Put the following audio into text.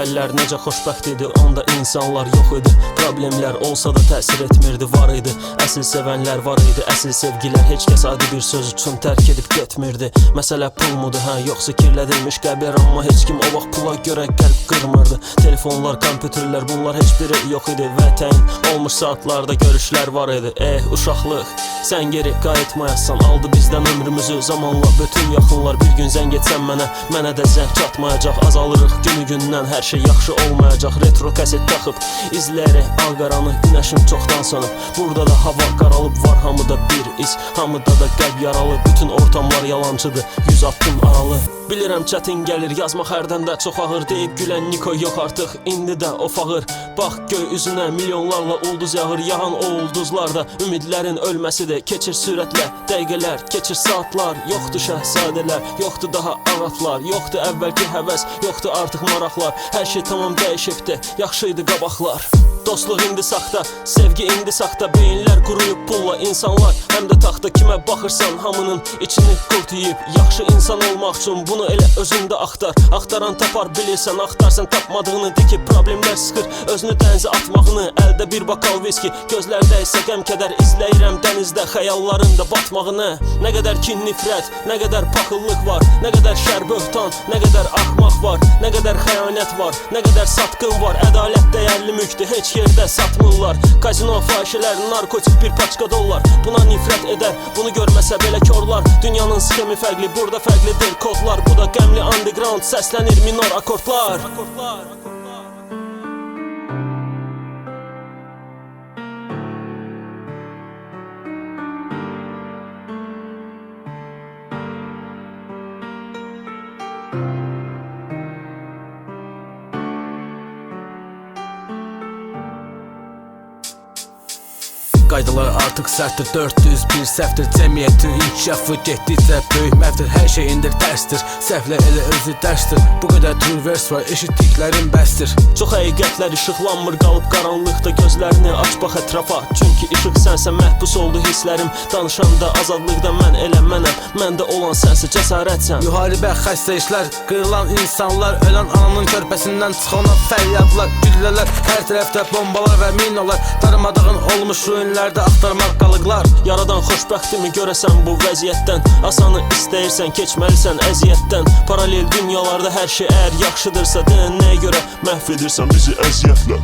Əvvəllər necə xoşbəxt idi, onda insanlar yox idi. Problemlər olsa da təsir etmirdi, var idi. Əsl sevənlər var idi, əsl sevgilər heç kəs adi bir söz üçün tərk edib getmirdi. Məsələ pul mudur, hə, yoxsa kirlədilmiş qəbir? Amma heç kim o vaxt pula görə qəlb qırmırdı. Telefonlar, kompüterlər, bunlar heç biri yox idi və təyin olmuş saatlarda görüşlər var idi. Uşaqlıq, sən geri qayıtmayasan, aldı bizdən ömrümüzü zamanla bütün yaxınlar. Bir gün zəng etsən mənə də zəng çatmayacaq. Azalırıq günü-gündən, hər şey yaxşı olmayacaq. Retro kaset taxıb izləyərək ağqaranı, günəşim çoxdan sönüb. Burada da hava qaralıb, var hamıda bir iz, hamıda da qəlb yaralı. Bütün ortamlar yalancıdır, 100 addım aralı. Bilirəm çətin gəlir, yazmaq hərdən də çox ağır, deyib gülən Niko yox artıq, indi də o fağır. Bax göy üzünə milyonlarla ulduz yağır, yağan o ulduzlarda ümidlərin ölməsidir. Keçir sürətlə dəqiqələr, keçir saatlar, yoxdur şəhzadələr, yoxdur daha ağatlar, yoxdur əvvəlki həvəs, yoxdur artıq maraqlar. Hər şey tamam dəyişibdi, yaxşı idi qabaqlar. Dostluq indi saxta, sevgi indi saxta, beyinlər quruyub pulla insanlar həm də taxta. Kimə baxırsan hamının içini qurt yiyib, yaxşı insan olmaq üçün bunu elə özündə axtar. Axtaran tapar, bilirsən, axtarsan tapmadığını, dikib problemlər sıxır özünü dənizə atmağını. Əldə bir bakal viski, gözlərdə isə qəm-kədər, izləyirəm dənizdə xəyallarında batmağını. Nə qədər ki nifrət, nə qədər paxıllıq var, nə qədər şər böhtan, nə qədər axmaq var, nə qədər xəyanət var, nə qədər satqın var. Ədalət dəyərli mülkdür, heç yerdə satmırlar. Kazino, fahişələr, narkotik, bir paçka dollar. Buna nifrət edər, bunu görməsə belə korlar. Dünyanın sxemi fərqli, burada fərqlidir kodlar. Bu da qəmli underground, səslənir minor akordlar. Qaydalar artıq sərtdir, 401 səhvdir. Cəmiyyətin inkişafı getdikcə böyük məhvdir. Hər şey indir tərsdir, səhvlə elə özü dərsdir. Bu qədər true verse var, eşitdiklərim bəsdir. Çox həqiqətlər işıqlanmır, qalıb qaranlıqda, gözlərini aç bax ətrafa. Çünki işıq sənsə, məhbus oldu hisslərim. Danışanda azadlıqda mən elə mənəm, məndə olan sənsə cəsarətsən. Müharibə, xəstə işlər, qırılan insanlar, ölən ananın körpəsindən çıxana fəryadlar, güllələr, hər tərəfdə bombalar və minalar, darmadağın olmuş ruinlərdə axtarmaq qalıqlar. Yaradan xoşbəxtimi görəsən bu vəziyyətdən, asanı istəyirsən, keçməlisən əziyyətdən. Paralel dünyalarda hər şey əgər yaxşıdırsa, deyən nəyə görə məhv edirsən bizi əziyyətlə.